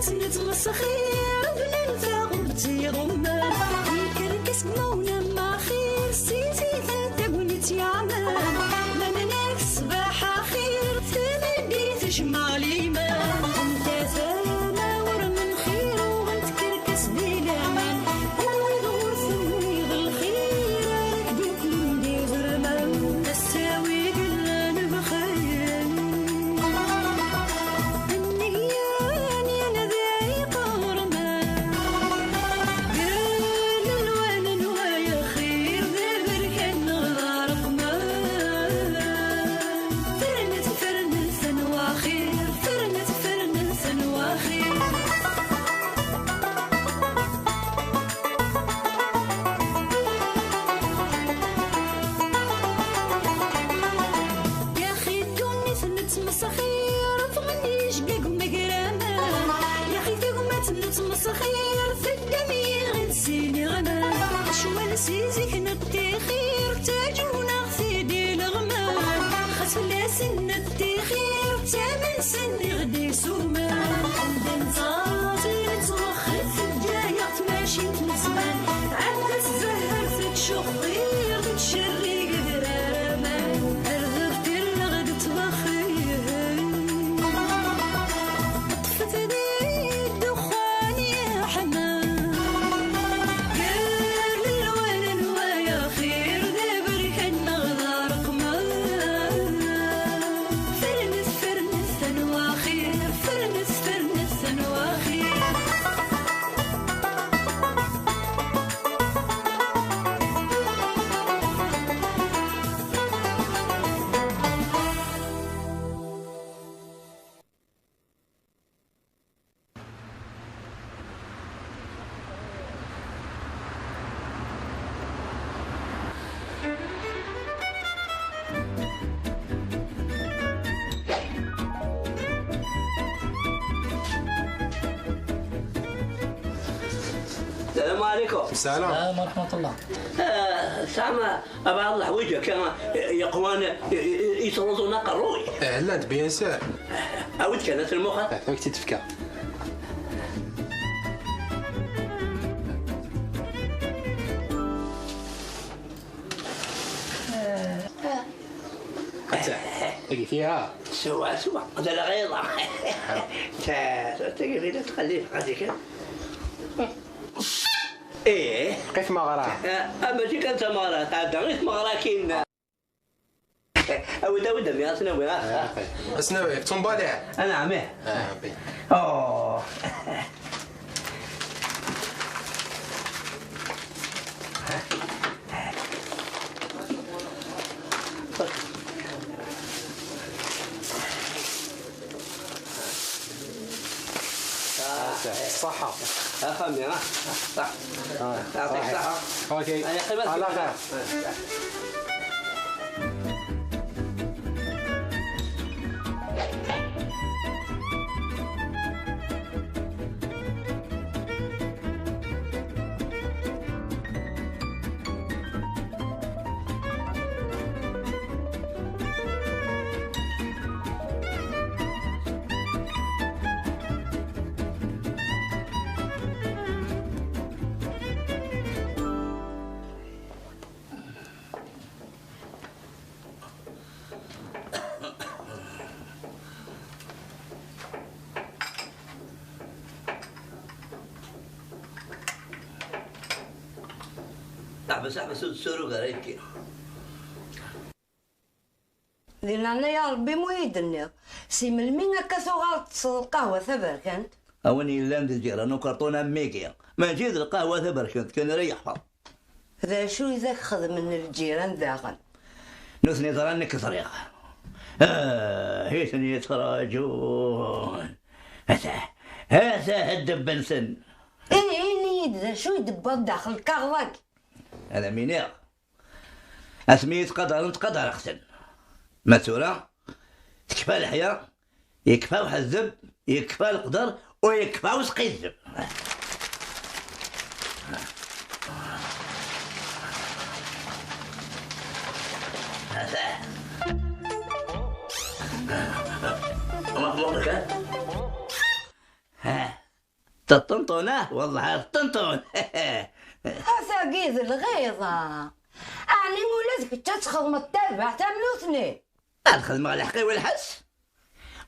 نتمسخير بننفع وبتي غمان يكركس مونا ما خير سيتي ثلاثة قلت يا عمان لما ناك صباح خير ثمن تجمع لي ما انت ثما ور من خير وغنتكركس بلا مان ونور ثمي بالخير ركبت من زرمان تساوي قلان بخير مسخير في الدمير نسيني غنى شوال سيزيك نتخير تاجونا في دي الغمان خسلا سن التخير تامن سن غدي سومان عندن صاطي نتوخر في الجاية تماشي تنزمان عندك الزهر في تشخير تشري قدر مان ارغب تلغد تبخير طفت دي الدخان السلام عليكم. السلام ورحمة الله. سامع أبا الله وجهك يا قوان يطردون قروي. لا أنت بيان سار. أود كانت المخ. ثوك تتفكر. تجي فيها. سوا هذا لا غيظة. تجي فيها تخليه هذيك. ايه كيف ما غراه اما جي كانت مغراه هذا غير مغراه كاين اود يا سنوي اسنوي تنبالع انا عميه بي اوه صحة أخمي صح يعطيك الصحة. اوكي على خير. احبس السرور قريتك لأن يا ربي مويدني سي من مين كثوغال القهوة ثبركنت أوني لام الجيران وكرتونة ميكيا ما جيت القهوة ثبركنت كان ريحها ذا شو إذا خذ من الجيران ذاغن نثني ظرنك طريقة هيثني يتراجون هذا الدب سن إني ذا شو يدبر داخل كغلك هذا مينير اسميت قدر انت قدر احسن مسورة تكفى الحياة يكفى وحزب يكفى القدر ويكفى وسقي الزب مطلوبك ها تطنطونه والله الطنطون. أساقيذ الغيظة أعني ولادك تتخدم التابع تملوثني. الخدمة على الحقي والحس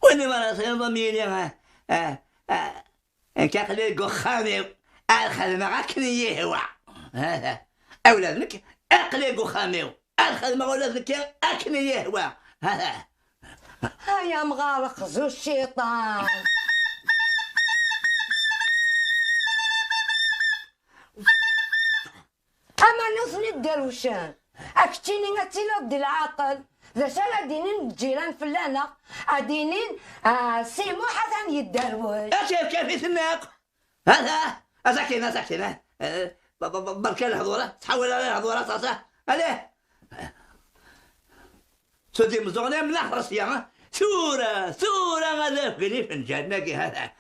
واني مراسي ضميري كاقلي قخامي الخدمة غاكني يهوى هذا أولادك أقلي قخامي الخدمة ولادك أكني يهوى هذا. هيا مغارق زو الشيطان. أما نوثني الدروشان أكتيني غتيلا دي العاقل ذا شالا دينين الجيران فلانة أدينين سيمو حسن يدروش. أشيف كيف يسناق هذا أساكتين بركان الهضورة تحول على الهضورة صاصة عليه سودي مزغني من أحرص يا ثورة غدا فيني فنجان ناقي هذا.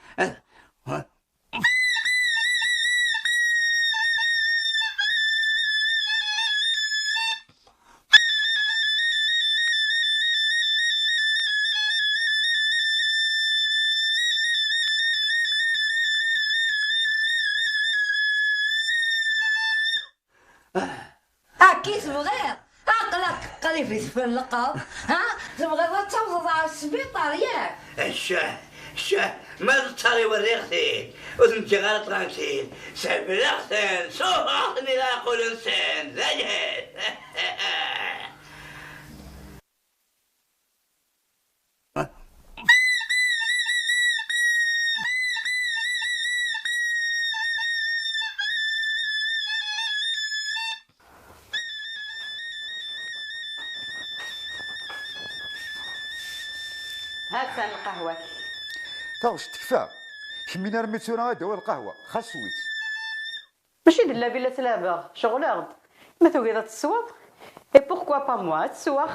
كي تبغي عقلك قريب يتفلقها تبغي توصل على السبيطار ياك. الشاه ما تطاري وريغتين وثنتي غير طرانكتين سبلغتين سوغتني لا أقول إنسان زجهد. هات ثاني القهوة. واش تكفى كمينا رميتونا هذا هو القهوه خاص سويت. ماشي دلا بلا تلابا شغل غد ما توقيضة تسوق اي بوركوا با موا تسوق.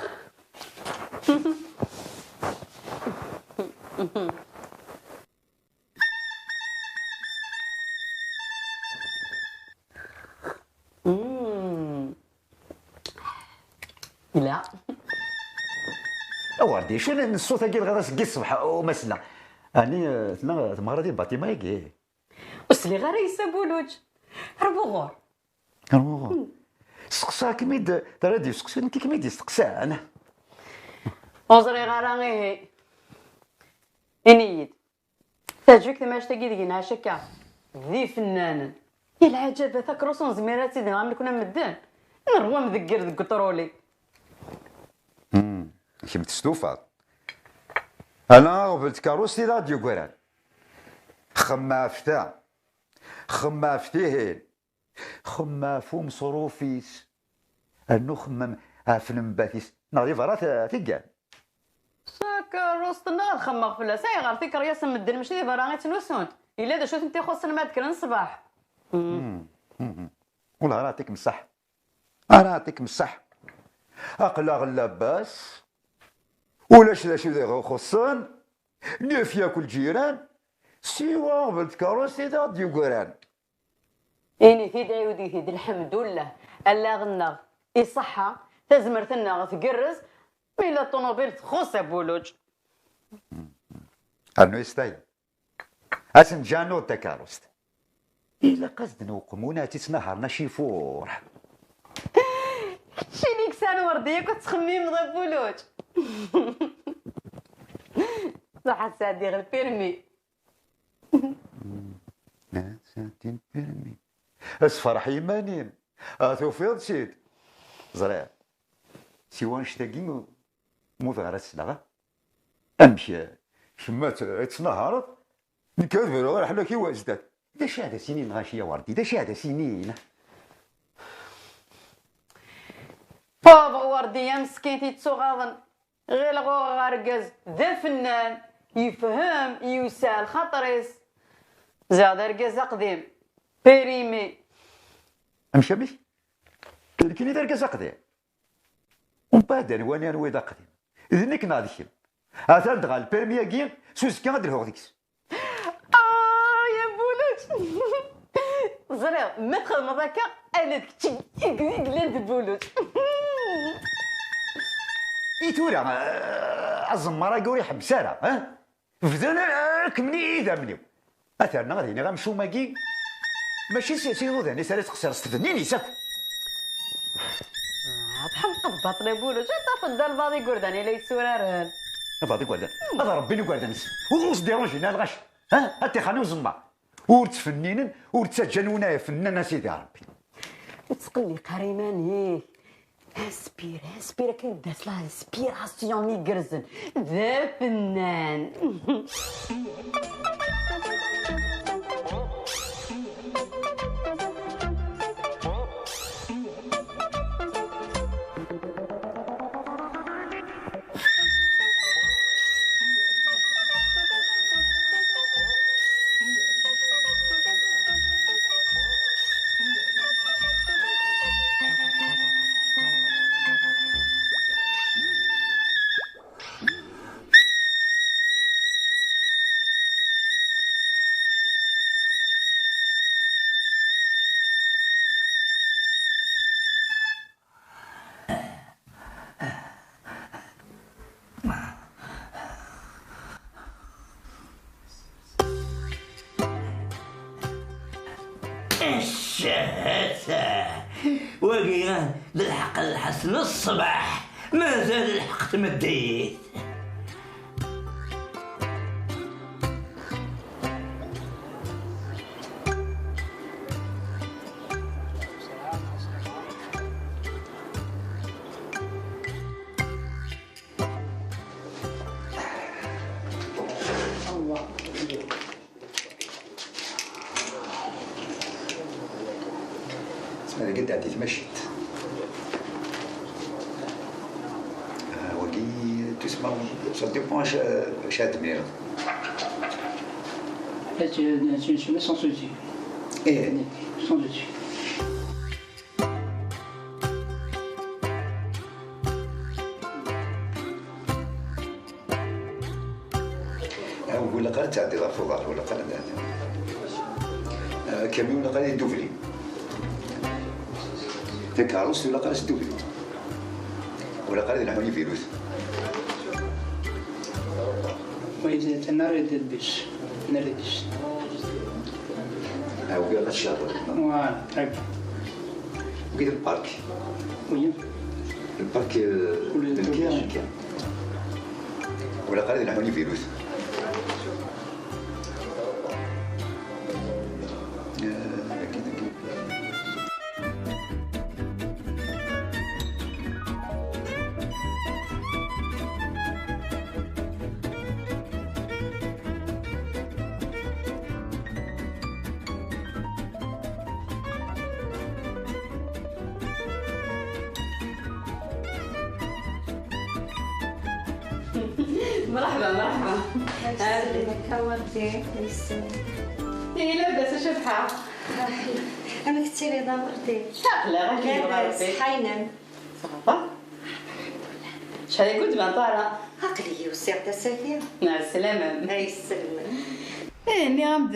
لا اوردي شنو الصوت هكا غدا سقي الصبح ومسنا اني تمغرا ديال باطيما ياكي وسلي غير يسابولوج ربوغور سقسا كميد ترادي سقسا انت كميد يسقسا انا وزري غرانغي انيد تاجيك ما اشتاقي دينا شكا ذي فنان يا العجب ذاك روسون زميراتي دينا غامل كنا مدان نروى مذكر ذك طرولي. كي متستوفى انا قبلت كاروسي راديو كوران خما فتا خما فتيهين خما فوم صروفيس انو خمم افلم باثيس ناضي فرات تيكان ساك روستنا خما فلا ساي غير فيك رياس مدن ماشي دي براغي تنوسونت الا دا شوف انت خصنا ما ذكرن الصباح. والله راتيك مصح راتيك مصح اقلا لاباس ولاش ذي خصن نيف ياكل جيران سيوا قبلت كاروسي راديو كوران. اني في دايودي في الحمد لله الا غنغ يصحى تزمرتنا تقرز ميلا طوموبيل تخص بولوج انو يستاهل اسن جانو تكاروست الا قصدنا وقمونا تسنهرنا شي فور شينيك سان ورديه كنت تخميم ضد بولوج. صح سادي غير البيرمي ساتين بيرمي اسفرح يمانين توفيض شيت زرع سيوان شتاقين موت غير السلاغه امشي شمات تنهارت نكذب غير حنا كي واجدات دا شي سنين غاشيه وردي دا شي سنين بابا ورديه مسكين تيتسوغاضن غير غاركاز ذا فنان يفهم يسال خاطريس زاد ركاز قديم بيريمي امشي مش كاين ركاز قديم ومن بعد وانا نويض قديم اذنك ناضي هذا دغال البيرمي كين سوس كان غادي ديكس يا بولوج زرير ما تخدم هكا انا كنت قلاد بولوج تورا الزمارة قوري حبسارة فزانا كمني إذا منيو اثرنا غادي غنمشيو ماكي ماشي سي غوداني سالي تخسر ستفنين يساك بحال قبط لي بولو جا تاخد الباضي كرداني لا يسورارن فاضي كوردان هذا ربي لي كوردان وغوص ديرونجينا الغش ها هاتي خاني وزما ورتفنينن ورتسجنونا فنان سيدي ربي وتسقلي قريماني اسبير كاين داس لا اسبيراسيون مي كرزن ذا فنان الشهادة وقينا للحق الحسن الصباح ما زال الحق تمديت انا قد عديت مشيت وقي تسمع سا ديبون اش ادمير Là, tu mets sans souci. ايه Sans souci. ولا قال تعدي ظرف وظهر ولا قال كاميون ولا قال يدوفلي تكاروس ولا قال سدوفلي ولا قال ينحوني فيروس وإذا تنرد البش نردش. وقال قال الشهر Voilà, très bien. وقيت البارك Oui. البارك الكيان كان ولا قال ينحوني فيروس مرحبا كوردي يسلمك. هي لاباس شبحة انا كنتي لي ضمرتي لا غير كيبغى لاباس ربي حينان صافا شحال كنت ما طالعة عقلي وسيرة سفير مع السلامة الله يسلمك. اني غامد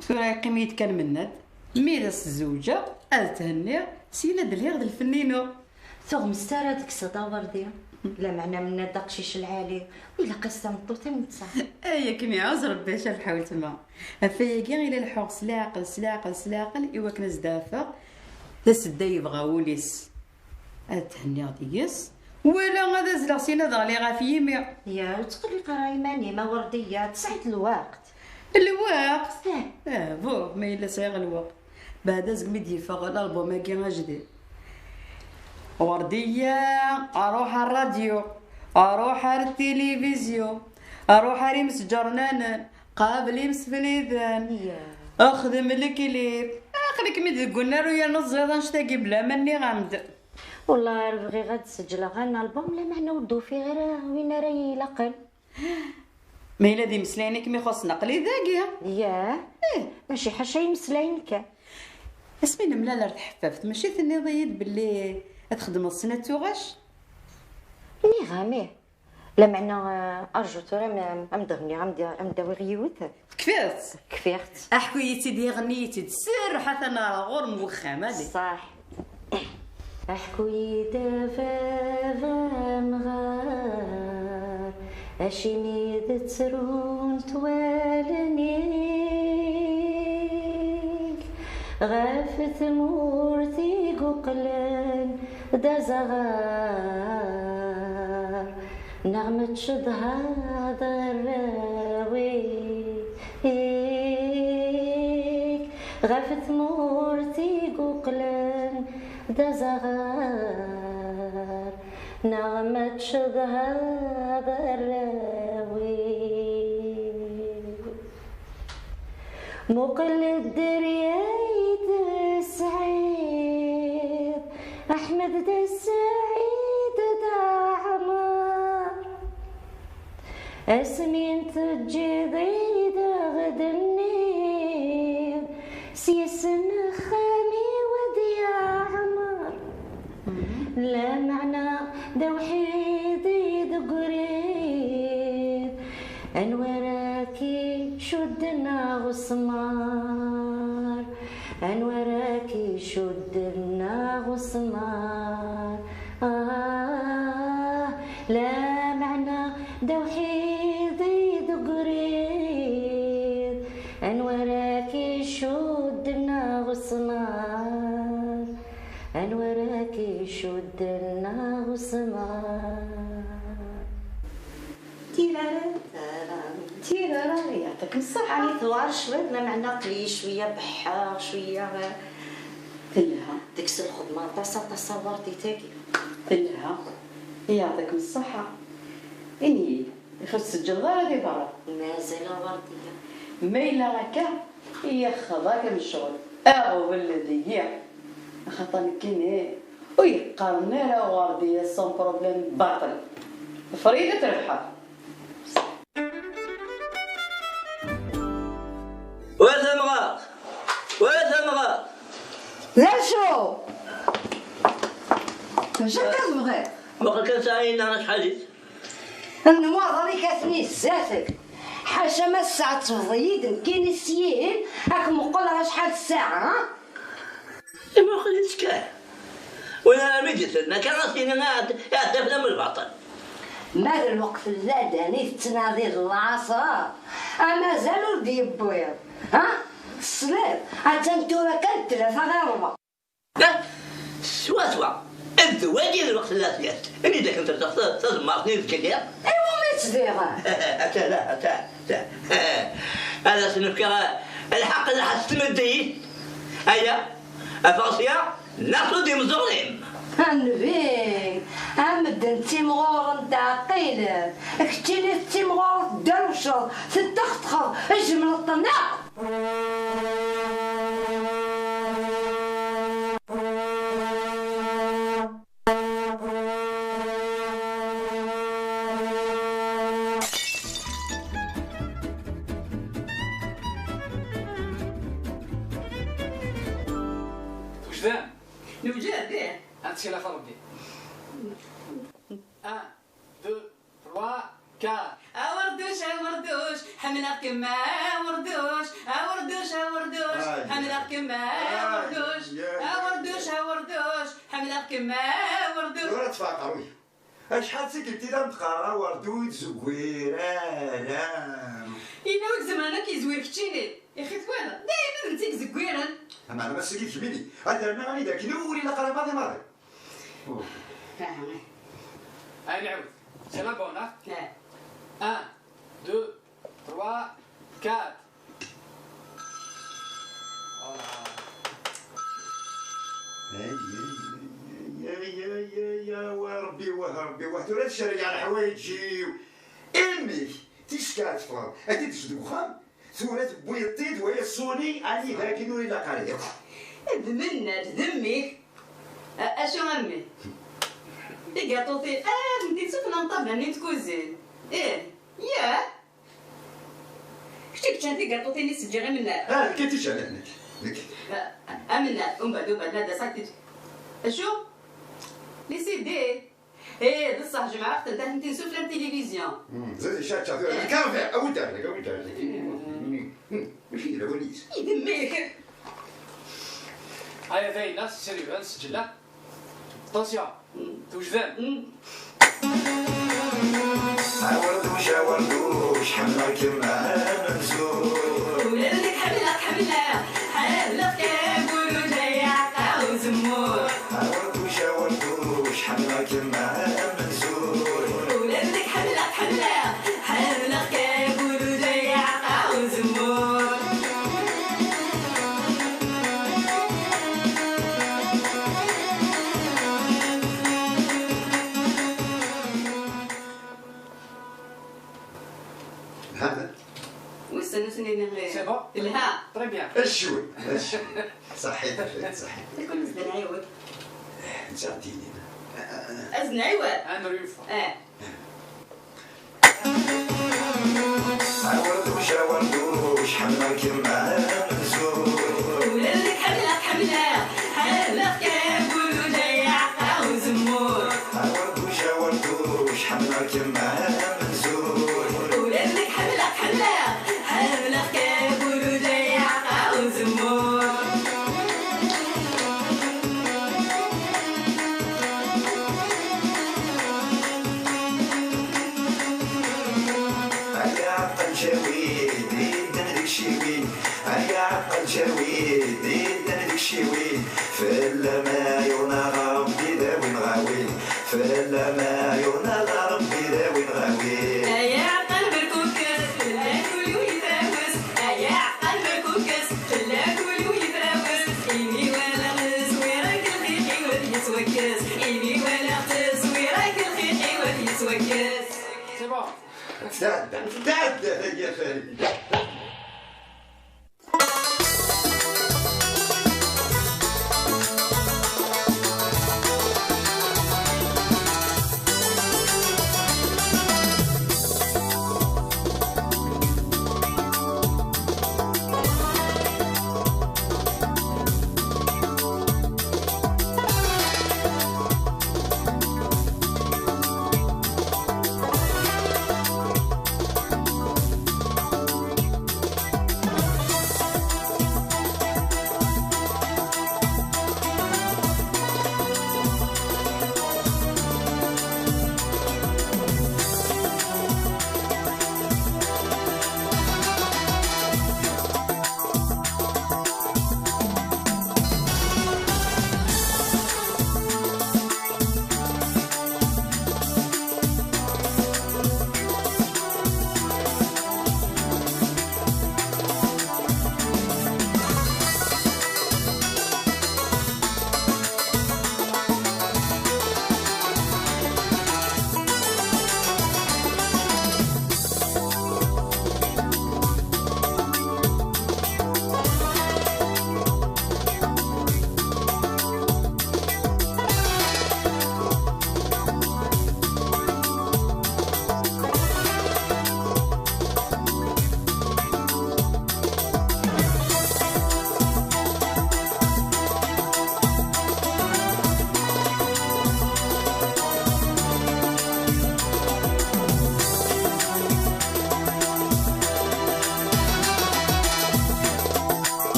فراقي ميت كان مناد ميراس الزوجة تهني سيلا دليغ د الفنينو ثغ مستارة ديك صدا وردي لا معنى من دقشيش العالي ولا قصة مطوطي متسع ايا كمي عاوز ربي شاف حاولت ما فيا كاع الى الحوق سلاقل ايوا كنز دافا تسدا يبغى وليس تهني غديس ولا غادا زلا سينا ضالي غا في يمي يا وتقولي قرايماني ما وردية تسعد الوقت الوقت بو ما الا صايغ الوقت بعد زقمي يفغ الالبوم كي جديد وردية اروح على الراديو اروح على التلفزيون اروح على يمس جرنان قابل يمس فليذان اخدم الكليب اخليك ميد قلنا له يا نزيض نشتاقي بلا ماني غامد والله بغي غاد تسجل غانا البوم لا معنى ودو فيه غير وين راه يلقل ما الا دي مسلاني كمي خص نقلي ذاكيا ياه ماشي حاجه يمسلاينك اسمي ملاله تحففت ماشي ثني ضيد باللي تخدم السنه توغاش ني غامي لا معنى ارجو ترى امدغني امداوي غيوت كفيت كفيت احكويتي دي غنيتي تسر حتى انا غور موخام هادي صح احكوي دفافن غار اشي ميد ترون توالني غافت مورتي قلن دا زغار نغمة شدها ضراوي غافت مورتي قلن دا زغار نغمة شدها ضراوي مقلد دريايد السعيد أحمد دا السعيد دا عمار أسمين تجديد غد النيل سيسن خامي وديا عمار لا معنى دا وحيد قريب أنوراكي شدنا غصمار أنوراكي شدنا غصمار لا معنى دوحيد قريب أنوراكي شدنا غصمار أنوراكي شدنا غصمار تيرارا يعطيك الصحة. يعني ثوار شوية ما معنى قليل شوية بحار شوية تلها ديكس الخدمة طاسة وردي تاكي تلها يعطيك الصحة. إني خص الجلغة هذه برا مازال وردية ميلا هكا هي خذاك من الشغل أغو بالذي خاطر كيني ويقارنا لا وردية سون بروبليم باطل فريدة تربحها. وثمغة لا شو واش كتبغي؟ بقى كنساعدنا انا شحاليت النواظر كاتني زاتك حاشا ما الساعة تفضيد كاين السيين راك مقولها شحال الساعة ها؟ ما خليتش كاع وانا ميديتنا كان راسي انا يعتبنا من الباطل مال الوقت اللاداني تناضي العصر اما زالوا ديبويا ها الصلاة حتى نتورا كانت ثلاثة غير ربع لا سوا الزواج الوقت اللي سيات اني ذاك انت تزمرني الكثير ايوا ما تديرها أتا هذا سنفكر الحق اللي حتمدي هيا أفرسيا ناخذ دي مزورين هنبي امد تيمغور نتاع قيلة كتيني تيمغور دروشة تتخطخر اجمل الطناق وجدان نوجد ليه انت شي لا فرضي 1 2 3 4 وردوش حملك ما وردوش حملك ما وردوش حملك ما وردوش ولا تفاقروي شحال سكنتي لا متقارا وردود زكويران يناوك زمانك كيزوير كتشيني يا اخي ثوانا دايما نتيك زكويران انا ما سكيتش مني هذا انا راني داك نوري لا قرا ماضي ماضي هاي نعاود سي لا بون ها 1 لا 2 3 4 يا وربي وربي وحده الشارع على حوايجي امي تيشكات فلان اكيد تشد وخام ثورات بويطيد وهي الصوني اني ذاك نوري لا قاري ذمنا ذمك اشو امي قاطوطي انتي سفنا نطبع نيت كوزين يا كنتي كنتي قاطوطي ني سجي غير منا كنتي شال هناك امنا ومن بعد هذا ساكت اشو لي سي دي بصح جماعه اختي انت نسوف التلفزيون زاد شات كافي او دارك ماشي لا وليس يدميك هاي ذاي الناس سيريو نسجلها طونسيون توجدان وردوش حملك ما منسوب ولادك حملك حملك سي بون الها تري بيان الشوي صحيت صحيت كل زين عيود انت عديني ازن عيود انا ريفا عوردوش عوردوش حملك مع منزور ولادك حملك حملك كابول جاي عقا وزمور عوردوش حملك مع منزور ولادك حملك كابول جاي عقا وزمور هيا عقل جويد يدن الشوي هيا عقل جويد يدن الشوي فلا ما يرنا ربي ذاوي نغاوي فلا ما يرنا ربي ذاوي نغاوي يا عقل بالكوكس خلاك وليو يتراوس يا عقل بالكوكس خلاك وليو يتراوس إيمي ولا تصويرك الخيخي وليتوكس إيمي ولا تصويرك الخيخي وليتوكس سي بون تعدى يا خالد